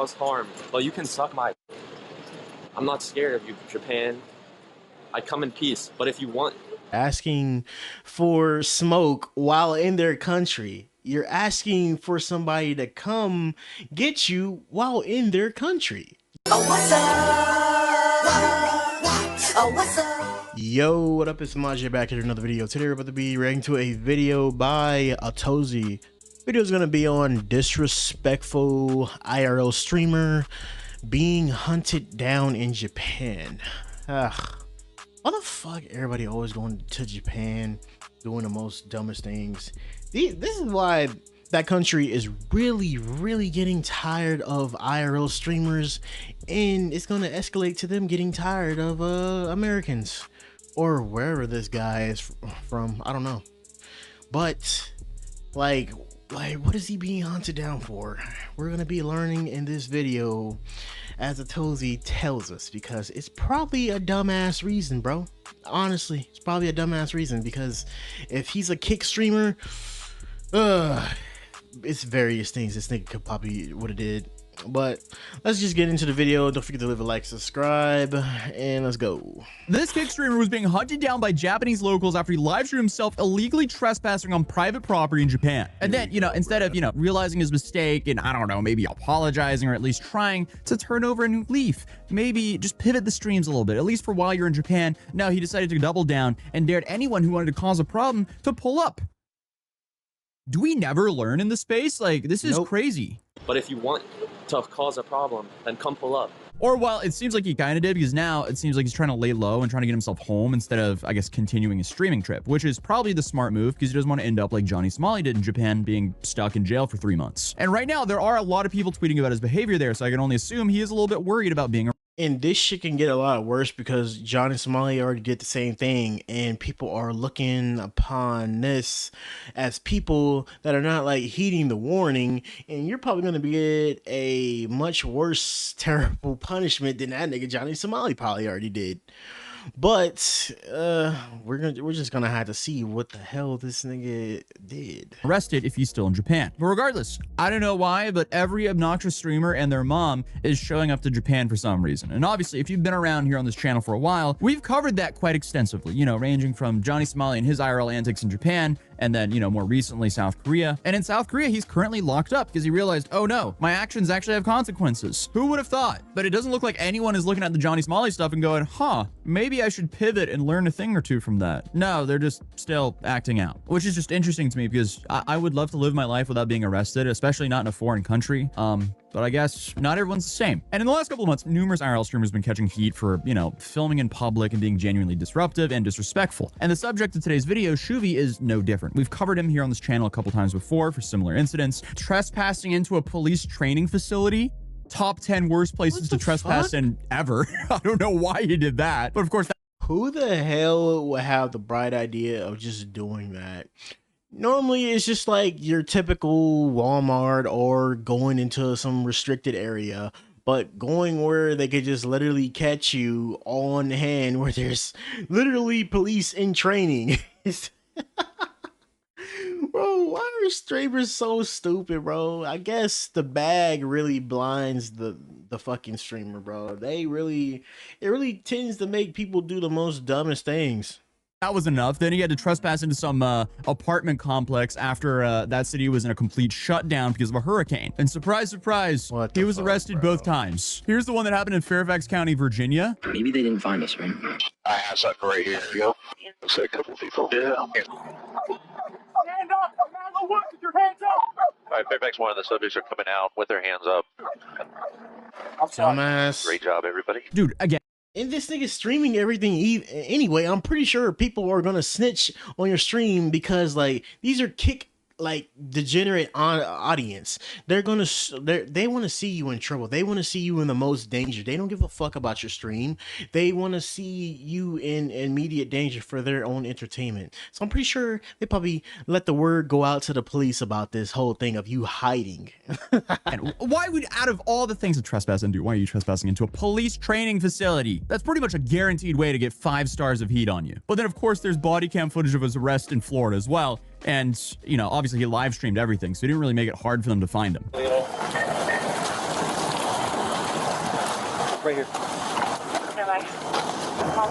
cause harm, but you can suck my. I'm not scared of you, Japan. I come in peace, but if you want. Asking for smoke while in their country. You're asking for somebody to come get you while in their country. Oh, what's up? Oh, what's up? Yo, what up? It's Majay back here with another video. Today we're about to be reacting to a video by Atozi. Video is going to be on disrespectful IRL streamer being hunted down in Japan. Ugh. Why the fuck everybody always going to Japan doing the most dumbest things? This is why that country is really getting tired of IRL streamers, and it's going to escalate to them getting tired of Americans or wherever this guy is from. I don't know, but like what is he being hunted down for? We're going to be learning in this video as Atozi tells us, because it's probably a dumbass reason, bro. Honestly, it's probably a dumbass reason, because if he's a kick streamer, it's various things this nigga could probably would have did. But let's just get into the video. Don't forget to leave a like, subscribe, and let's go. This kick streamer was being hunted down by Japanese locals after he live streamed himself illegally trespassing on private property in Japan. And then, instead of, realizing his mistake and, I don't know, maybe apologizing or at least trying to turn over a new leaf, maybe just pivot the streams a little bit, at least for while you're in Japan. No, he decided to double down and dared anyone who wanted to cause a problem to pull up. Do we never learn in this space? Like, this is crazy. But if you want to cause a problem, then come pull up. Or, well, it seems like he kind of did, because now it seems like he's trying to lay low and trying to get himself home instead of, I guess, continuing his streaming trip, which is probably the smart move, because he doesn't want to end up like Johnny Smalley did in Japan, being stuck in jail for 3 months. And right now, there are a lot of people tweeting about his behavior there, so I can only assume he is a little bit worried about being And this shit can get a lot worse, because Johnny Smalley already did the same thing, and people are looking upon this as people that are not like heeding the warning, and you're probably going to get a much worse, terrible punishment than that nigga Johnny Smalley probably already did. But we're just gonna have to see what the hell this nigga did. Arrested if he's still in Japan. But regardless, I don't know why, but every obnoxious streamer and their mom is showing up to Japan for some reason. And obviously, if you've been around here on this channel for a while, we've covered that quite extensively, ranging from Johnny Smalley and his IRL antics in Japan, and then, more recently South Korea. And in South Korea, he's currently locked up because he realized, oh no, my actions actually have consequences. Who would have thought? But it doesn't look like anyone is looking at the Johnny Smalley stuff and going, huh, maybe I should pivot and learn a thing or two from that. No, they're just still acting out, which is just interesting to me, because I would love to live my life without being arrested, especially not in a foreign country. But I guess not everyone's the same. And in the last couple of months, numerous IRL streamers have been catching heat for, filming in public and being genuinely disruptive and disrespectful. And the subject of today's video, Shoovy, is no different. We've covered him here on this channel a couple times before for similar incidents. Trespassing into a police training facility. Top 10 worst places to trespass in ever. I don't know why he did that, but of course. Who the hell would have the bright idea of just doing that? Normally, it's just like your typical Walmart or going into some restricted area, but going where they could just literally catch you on hand, where there's literally police in training. Bro, why are streamers so stupid, bro? I guess the bag really blinds the fucking streamer, bro. It really tends to make people do the most dumbest things. That was enough. Then he had to trespass into some apartment complex after that city was in a complete shutdown because of a hurricane. And surprise, surprise, he was arrested both times. Here's the one that happened in Fairfax County, Virginia. Maybe they didn't find us, right? I have something right here. Yep. Looks like a couple people. Yeah. Stand up! Come out of the woods with your hands up! All right, Fairfax, one of the subjects are coming out with their hands up. Dumbass. Great job, everybody. Dude, again. And this nigga streaming everything anyway. I'm pretty sure people are gonna snitch on your stream, because like these are degenerate audience. They want to see you in trouble. They want to see you in the most danger. They don't give a fuck about your stream. They want to see you in immediate danger for their own entertainment. So I'm pretty sure they probably let the word go out to the police about this whole thing of you hiding. And why would, out of all the things to trespass into, why are you trespassing into a police training facility? That's pretty much a guaranteed way to get 5 stars of heat on you. But then of course there's body cam footage of his arrest in Florida as well. And, obviously he live streamed everything, so he didn't really make it hard for them to find him. right here. Okay, bye. Call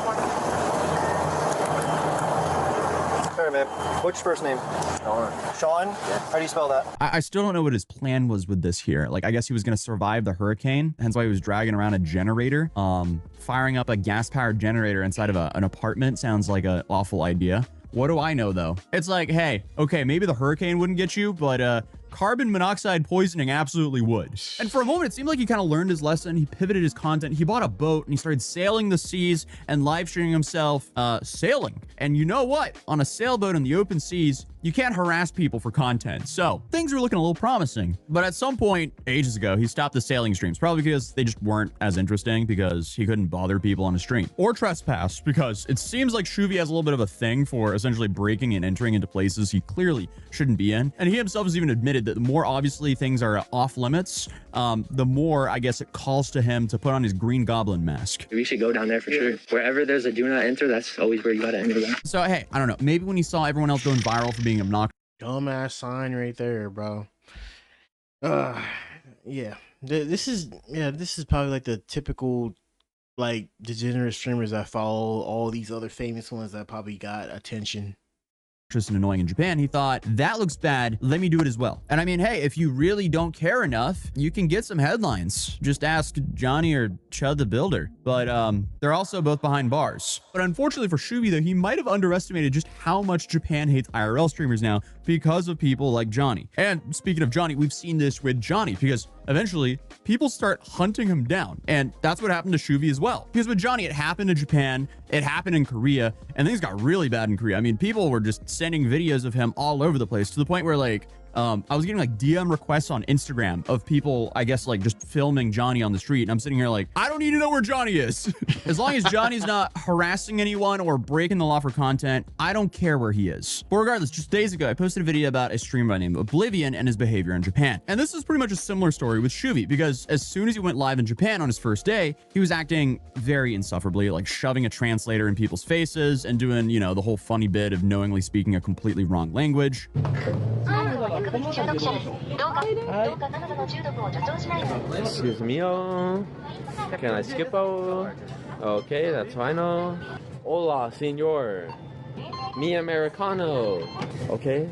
Alright, man. What's your first name? Sean. Sean? Yeah. How do you spell that? I still don't know what his plan was with this here. Like, I guess he was going to survive the hurricane, hence why he was dragging around a generator. Firing up a gas-powered generator inside of an apartment sounds like an awful idea. What do I know, though? It's like, hey, okay, maybe the hurricane wouldn't get you, but carbon monoxide poisoning absolutely would. And for a moment, it seemed like he kind of learned his lesson. He pivoted his content. He bought a boat and he started sailing the seas and live streaming himself sailing. And you know what? On a sailboat in the open seas, you can't harass people for content. So things were looking a little promising. But at some point, ages ago, he stopped the sailing streams, probably because they just weren't as interesting because he couldn't bother people on a stream. Or trespass, because it seems like Shoovy has a little bit of a thing for essentially breaking and entering into places he clearly shouldn't be in. And he himself has even admitted that the more obviously things are off limits, the more, I guess, it calls to him to put on his Green Goblin mask. We should go down there for sure. Wherever there's a do not enter, that's always where you gotta enter. So, hey, I don't know. Maybe when he saw everyone else going viral for being obnoxious. Dumbass sign right there, bro. Yeah. This is probably like the typical like degenerate streamers that follow all these other famous ones that probably got attention. And annoying in Japan, he thought, that looks bad, let me do it as well. And I mean, hey, if you really don't care enough, you can get some headlines. Just ask Johnny or Chud the Builder. But they're also both behind bars. But unfortunately for Shoovy, though, he might have underestimated just how much Japan hates IRL streamers now because of people like Johnny. And speaking of Johnny, we've seen this with Johnny because eventually people start hunting him down. And that's what happened to Shoovy as well. Because with Johnny, it happened in Japan, it happened in Korea, and things got really bad in Korea. I mean, people were just sending videos of him all over the place to the point where like, I was getting like DM requests on Instagram of people, I guess, like just filming Johnny on the street. And I'm sitting here like, I don't need to know where Johnny is. As long as Johnny's not harassing anyone or breaking the law for content, I don't care where he is. But regardless, just days ago, I posted a video about a streamer by the name of Oblivion and his behavior in Japan. And this is pretty much a similar story with Shoovy, because as soon as he went live in Japan on his first day, he was acting very insufferably, like shoving a translator in people's faces and doing, you know, the whole funny bit of knowingly speaking a completely wrong language. Excuse me, can I skip out? Okay, that's fine. Hola, senor. Mi americano. Okay.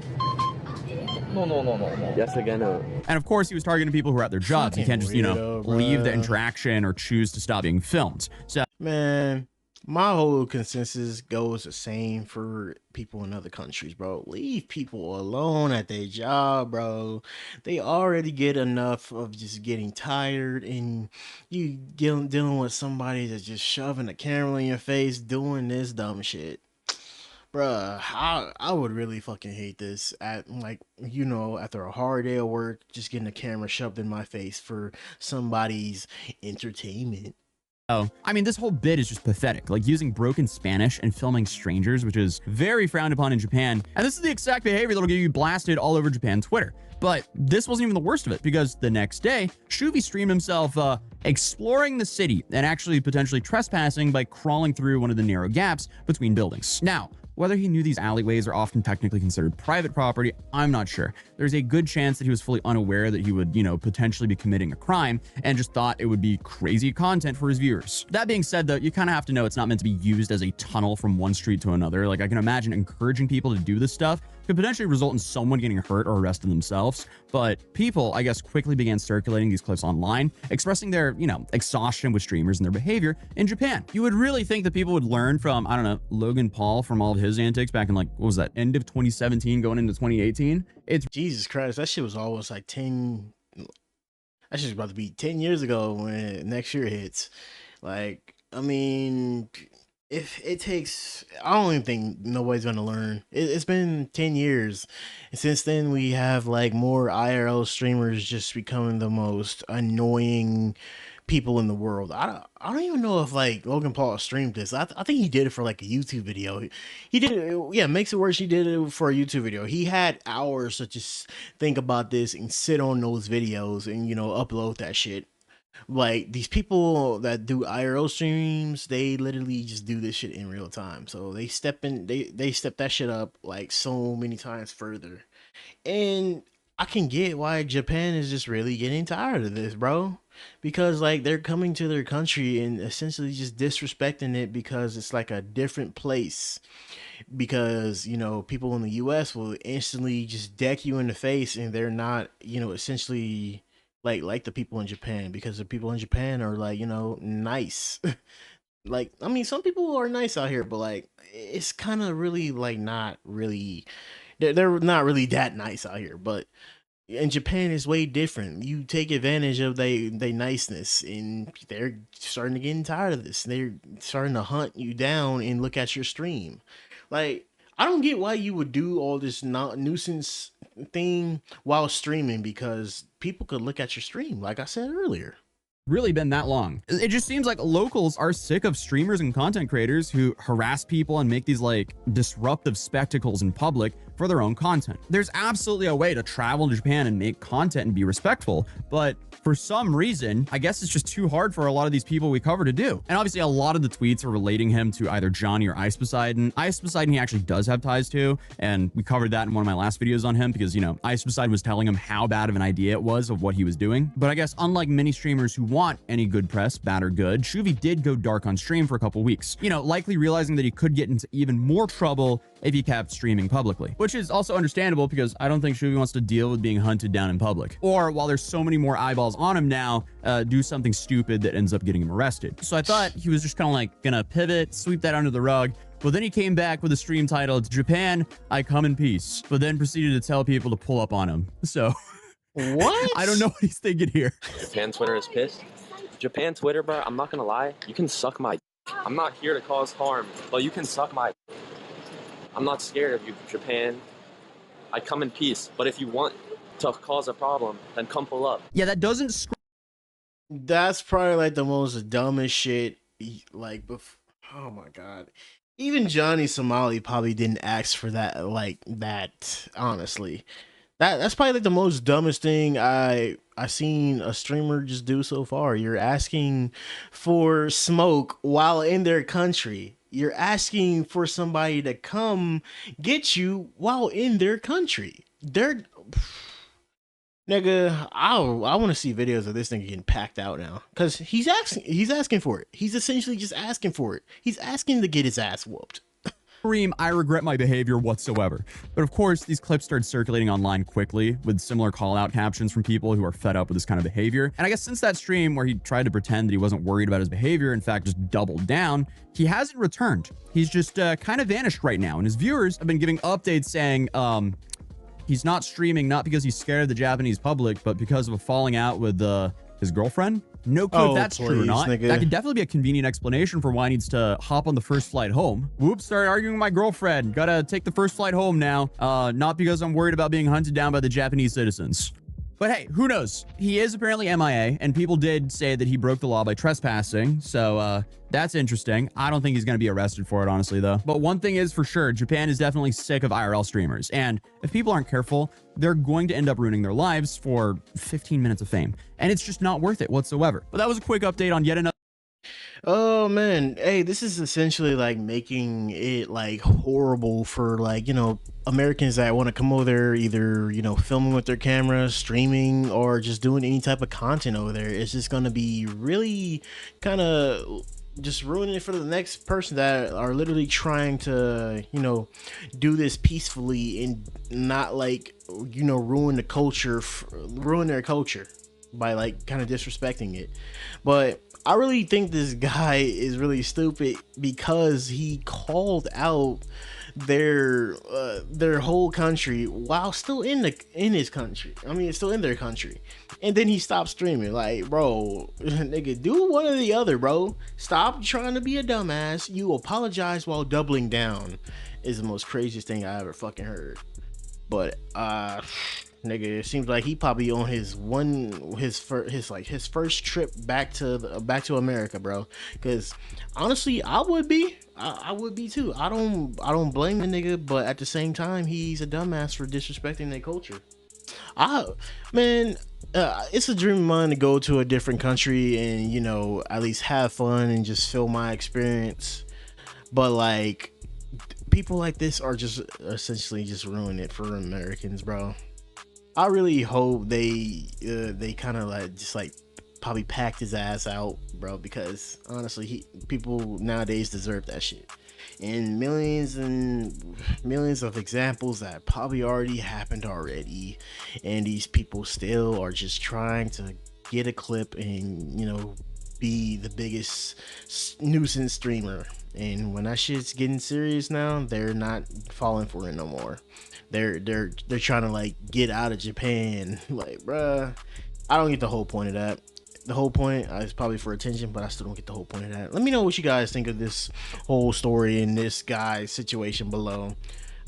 No. Yes, again. And of course, he was targeting people who are at their jobs. You can't just, you know, leave the interaction or choose to stop being filmed. So, man, my whole consensus goes the same for people in other countries, bro. Leave people alone at their job, bro. They already get enough of just getting tired, and you dealing with somebody that's just shoving a camera in your face, doing this dumb shit. Bruh, I would really fucking hate this at, like, you know, after a hard day of work, just getting a camera shoved in my face for somebody's entertainment. Oh, I mean, this whole bit is just pathetic, like using broken Spanish and filming strangers, which is very frowned upon in Japan. And this is the exact behavior that'll get you blasted all over Japan Twitter. But this wasn't even the worst of it, because the next day, Shoovy streamed himself exploring the city and actually potentially trespassing by crawling through one of the narrow gaps between buildings. Now, whether he knew these alleyways are often technically considered private property, I'm not sure. There's a good chance that he was fully unaware that he would, you know, potentially be committing a crime and just thought it would be crazy content for his viewers. That being said, though, you kind of have to know it's not meant to be used as a tunnel from one street to another. Like, I can imagine encouraging people to do this stuff could potentially result in someone getting hurt or arrested themselves. But people, I guess, quickly began circulating these clips online, expressing their, you know, exhaustion with streamers and their behavior in Japan. You would really think that people would learn from, I don't know, Logan Paul from all of his antics back in, like, what was that, end of 2017 going into 2018? It's Jesus Christ, that shit was almost like 10. That shit's about to be 10 years ago when next year hits. Like, I mean, if it takes, I don't even think nobody's gonna learn. It's been 10 years, and since then we have like more IRL streamers just becoming the most annoying people in the world. I don't even know if like Logan Paul streamed this. I think he did it for like a YouTube video. He did it, yeah, makes it worse. He did it for a YouTube video. He had hours to just think about this and sit on those videos and, you know, upload that shit. Like, these people that do IRL streams, they literally just do this shit in real time. So they step that shit up like so many times further. And I can get why Japan is just really getting tired of this, bro. because like they're coming to their country and essentially just disrespecting it because it's like a different place. Because people in the US will instantly just deck you in the face, and they're not essentially like the people in Japan, because the people in Japan are like nice. Like, I mean, some people are nice out here, but like it's kind of really like not really, they're not really that nice out here. But in Japan is way different. You take advantage of they niceness, and they're starting to get tired of this. They're starting to hunt you down and look at your stream. Like, I don't get why you would do all this not nuisance thing while streaming, because people could look at your stream, like I said earlier. Really been that long. It just seems like locals are sick of streamers and content creators who harass people and make these like disruptive spectacles in public for their own content. There's absolutely a way to travel to Japan and make content and be respectful, but for some reason, I guess it's just too hard for a lot of these people we cover to do. And obviously a lot of the tweets are relating him to either Johnny or Ice Poseidon. Ice Poseidon he actually does have ties to, and we covered that in one of my last videos on him because, Ice Poseidon was telling him how bad of an idea it was of what he was doing. But I guess unlike many streamers who want any good press, bad or good, Shoovy did go dark on stream for a couple weeks, likely realizing that he could get into even more trouble if he kept streaming publicly, which is also understandable because I don't think Shoovy wants to deal with being hunted down in public, or while there's so many more eyeballs on him now, do something stupid that ends up getting him arrested. So I thought he was just kind of like gonna pivot, sweep that under the rug, but then he came back with a stream titled "Japan, I Come in Peace," but then proceeded to tell people to pull up on him. So what? I don't know what he's thinking here. Japan Twitter is pissed. Japan Twitter, bro, I'm not gonna lie, you can suck my I'm not here to cause harm, but you can suck my I'm not scared of you, Japan. I come in peace, but if you want to cause a problem, then come pull up. Yeah, that doesn't That's probably like the most dumbest shit. Like, oh my god, even Johnny Somali probably didn't ask for that. Like that, honestly, that's probably like the most dumbest thing I seen a streamer just do so far. You're asking for smoke while in their country. You're asking for somebody to come get you while in their country. They're nigga, I want to see videos of this thing getting packed out now, because he's asking for it. He's essentially just asking for it. He's asking to get his ass whooped. I regret my behavior whatsoever. But of course, these clips started circulating online quickly with similar call out captions from people who are fed up with this kind of behavior. And I guess since that stream where he tried to pretend that he wasn't worried about his behavior, in fact, just doubled down, he hasn't returned. He's just kind of vanished right now. And his viewers have been giving updates saying, he's not streaming, not because he's scared of the Japanese public, but because of a falling out with his girlfriend. No clue if that's true or not. Nigga. That could definitely be a convenient explanation for why he needs to hop on the first flight home. Whoops, started arguing with my girlfriend. Gotta take the first flight home now. Not because I'm worried about being hunted down by the Japanese citizens. But hey, who knows? He is apparently MIA, and people did say that he broke the law by trespassing, so that's interesting. I don't think he's going to be arrested for it, honestly, though. But one thing is for sure, Japan is definitely sick of IRL streamers, and if people aren't careful, they're going to end up ruining their lives for 15 minutes of fame, and it's just not worth it whatsoever. But that was a quick update on yet another. Oh man, hey, this is essentially like making it like horrible for like Americans that want to come over there, either filming with their camera, streaming, or just doing any type of content over there. It's just gonna be really kind of just ruining it for the next person that are literally trying to do this peacefully and not like ruin the culture, ruin their culture by like kind of disrespecting it. But I really think this guy is really stupid because he called out their whole country while still in his country. I mean, it's still in their country, and then he stopped streaming. Like, bro, nigga, do one or the other, bro. Stop trying to be a dumbass. You apologize while doubling down is the most craziest thing I ever fucking heard. But nigga, it seems like he probably on his first trip back to America, bro. Because honestly, I would be too. I don't blame the nigga, but at the same time, he's a dumbass for disrespecting their culture. It's a dream of mine to go to a different country and at least have fun and just feel my experience. But like, people like this are just essentially just ruining it for Americans, bro. I really hope they kind of like just like probably packed his ass out, bro, because honestly, people nowadays deserve that shit. And millions of examples that probably already happened already, and these people still are just trying to get a clip and, you know, be the biggest nuisance streamer. And when that shit's getting serious now, they're not falling for it no more. They're trying to like get out of Japan. Like, bruh, I don't get the whole point of that. The whole point is probably for attention, but I still don't get the whole point of that. Let me know what you guys think of this whole story and this guy's situation below.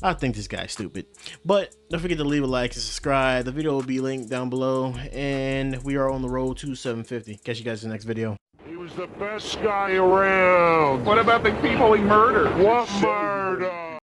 I think this guy's stupid. But don't forget to leave a like and subscribe. The video will be linked down below, and we are on the road to 750. Catch you guys in the next video. He was the best guy around. What about the people he murdered? What murder?